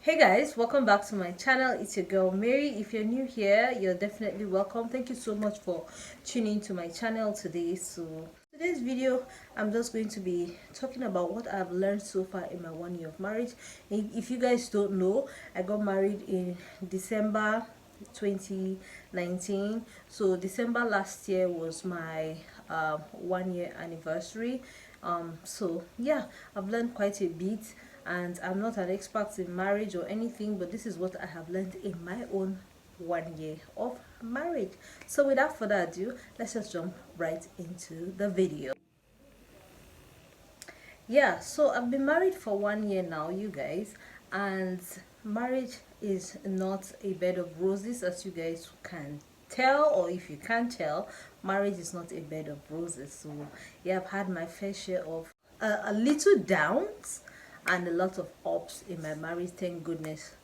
Hey guys, welcome back to my channel. It's your girl Mary. If you're new here, you're definitely welcome. Thank you so much for tuning to my channel today. So today's video, I'm just going to be talking about what I've learned so far in my 1 year of marriage. If you guys don't know, I got married in December 2019. So December last year was my 1 year anniversary. So yeah, I've learned quite a bit, and I'm not an expert in marriage or anything, but this is what I have learned in my own 1 year of marriage. So without further ado, let's just jump right into the video. Yeah, so I've been married for 1 year now, you guys, and marriage is not a bed of roses, as you guys can tell, or if you can't tell, marriage is not a bed of roses. So yeah, I've had my fair share of a little downs and a lot of ups in my marriage. Thank goodness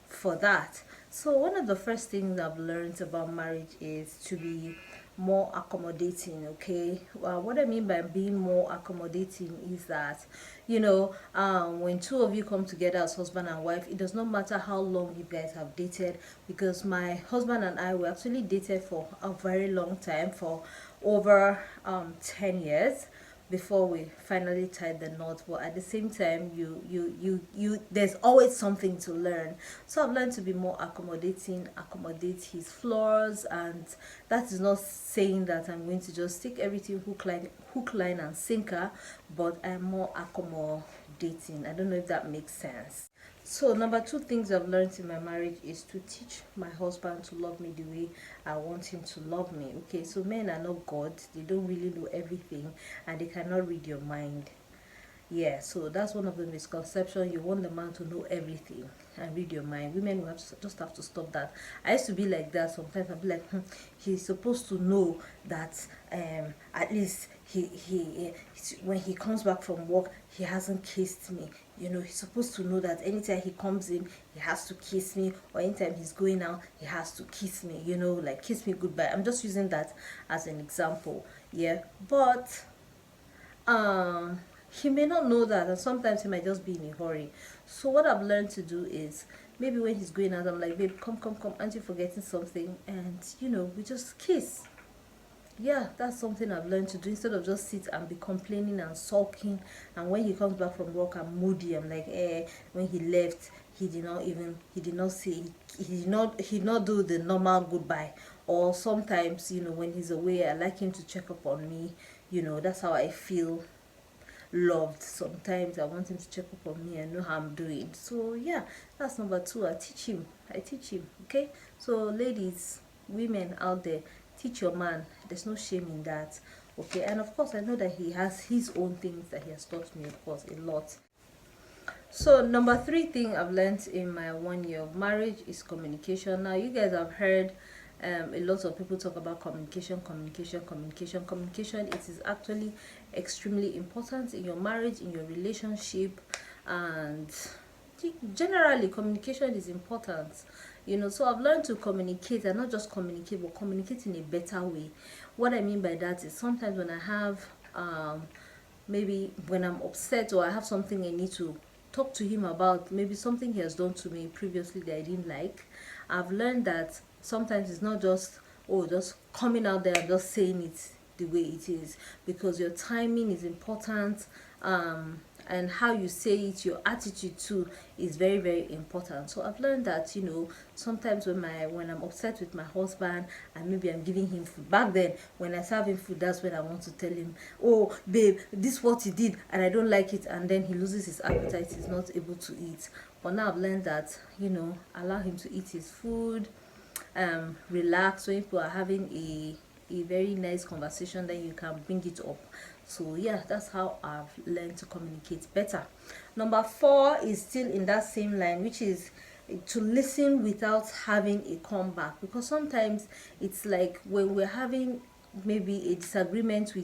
for that. So one of the first things I've learned about marriage is to be more accommodating. Okay, well, what I mean by being more accommodating is that, when two of you come together as husband and wife, it does not matter how long you guys have dated, because my husband and I were actually dated for a very long time, for over 10 years before we finally tied the knot. But at the same time, you there's always something to learn. So I've learned to be more accommodating, accommodate his flaws, and that is not saying that I'm going to just take everything hook line and sinker, but I'm more accommodating. I don't know if that makes sense. So number two things I've learned in my marriage is to teach my husband to love me the way I want him to love me. Okay, so men are not God. They don't really know everything, and they cannot read your mind. Yeah, so that's one of the misconceptions. You want the man to know everything and read your mind. Women will just have to stop that. I used to be like that sometimes. I'd be like, he's supposed to know that at least when he comes back from work, he hasn't kissed me. He's supposed to know that anytime he comes in, he has to kiss me, or anytime he's going out, he has to kiss me. Like kiss me goodbye. I'm just using that as an example. Yeah, but um he may not know that, and sometimes he might just be in a hurry. So what I've learned to do is, maybe when he's going out, I'm like, babe, come, aren't you forgetting something? And we just kiss. Yeah, that's something I've learned to do, instead of just sit and be complaining and sulking. And when he comes back from work, I'm moody. I'm like, when he left, he did not say, he did not do the normal goodbye. Or sometimes, when he's away, I like him to check up on me. That's how I feel loved. Sometimes I want him to check up on me and know how I'm doing. So yeah, that's number two. I teach him. Okay, so ladies, women out there, teach your man. There's no shame in that. Okay, and of course I know that he has his own things that he has taught me, of course, a lot. So number three thing I've learned in my 1 year of marriage is communication. Now you guys have heard a lot of people talk about communication. It is actually extremely important in your marriage, in your relationship, and generally communication is important. So I've learned to communicate, and not just communicate, but communicate in a better way. What I mean by that is, sometimes when I have maybe when I'm upset, or I have something I need to talk to him about, maybe something he has done to me previously that I didn't like, I've learned that sometimes it's not just, just coming out there and just saying it the way it is, because your timing is important, and how you say it, your attitude too, is very, very important. So I've learned that, sometimes when I'm upset with my husband, and maybe I'm giving him food. Back then, when I serve him food, that's when I want to tell him, oh babe, this is what he did and I don't like it, and then he loses his appetite, he's not able to eat. But now I've learned that, allow him to eat his food, relax. When people are having a very nice conversation, then you can bring it up. So yeah, that's how I've learned to communicate better. Number four is still in that same line, which is to listen without having a comeback. Because sometimes it's like, when we're having maybe a disagreement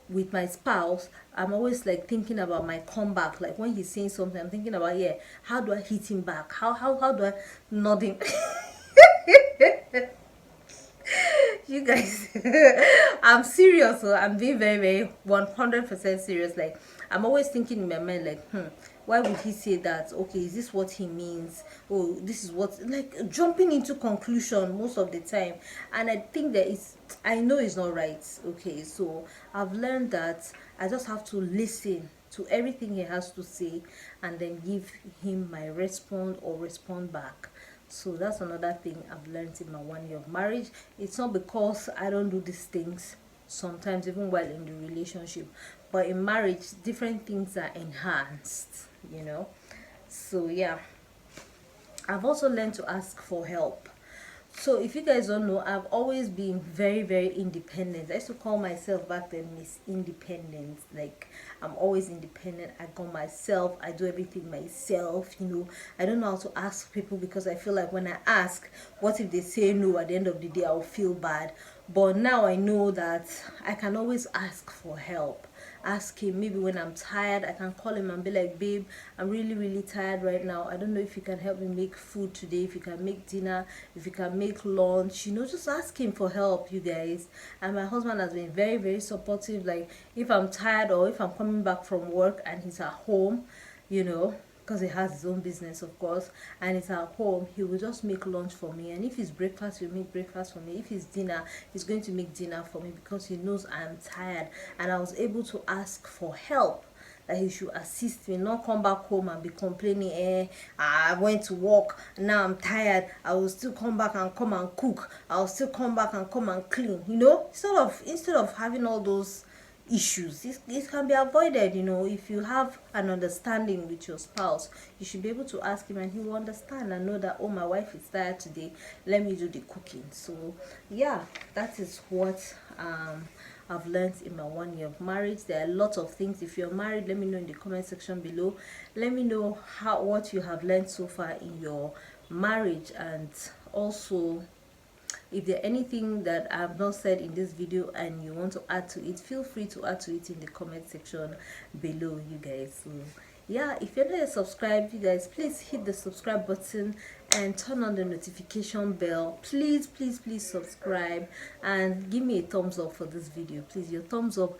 with my spouse, I'm always like thinking about my comeback. Like when he's saying something, I'm thinking about, yeah, how do I hit him back? How do I nod him? You guys, I'm serious. So I'm being very, very 100% serious. Like, I'm always thinking in my mind, like, why would he say that? Okay, is this what he means? Oh, this is what, like jumping into conclusion most of the time. And I think that I know it's not right. Okay, so I've learned that I just have to listen to everything he has to say and then give him my response or respond back. So that's another thing I've learned in my 1 year of marriage. It's not because I don't do these things sometimes, even while in the relationship, but in marriage different things are enhanced, you know. So yeah, I've also learned to ask for help. So if you guys don't know, I've always been very, very independent. I used to call myself back then Miss Independent. Like, I'm always independent. I go myself. I do everything myself, you know. I don't know how to ask people because I feel like when I ask, what if they say no? At the end of the day, I'll feel bad. But now I know that I can always ask for help. Ask him, maybe when I'm tired I can call him and be like, babe, I'm really, really tired right now. I don't know if you can help me make food today, if you can make dinner, if you can make lunch, you know. Just ask him for help, you guys. And my husband has been very, very supportive. Like, if I'm tired or if I'm coming back from work and he's at home, you know, because he has his own business, of course, and he's at home, he will just make lunch for me. And if it's breakfast, he'll make breakfast for me. If it's dinner, he's going to make dinner for me because he knows I'm tired. And I was able to ask for help, that he should assist me, not come back home and be complaining, I went to work, now I'm tired, I will still come back and come and cook, I'll still come back and come and clean, you know. Instead of having all those issues, it can be avoided, you know. If you have an understanding with your spouse, you should be able to ask him and he will understand and know that, oh, my wife is tired today, let me do the cooking. So yeah, that is what I've learned in my 1 year of marriage. There are a lot of things. If you're married, let me know in the comment section below. Let me know what you have learned so far in your marriage, and also if there anything that I have not said in this video and you want to add to it, feel free to add to it in the comment section below, you guys. So yeah, if you're not yet subscribed, you guys, please hit the subscribe button and turn on the notification bell. Please, please, please subscribe and give me a thumbs up for this video. Please, your thumbs up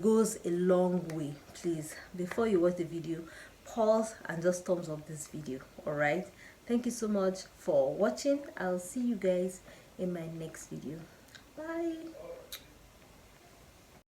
goes a long way. Please, before you watch the video, pause and just thumbs up this video. All right, thank you so much for watching. I'll see you guys in my next video. Bye.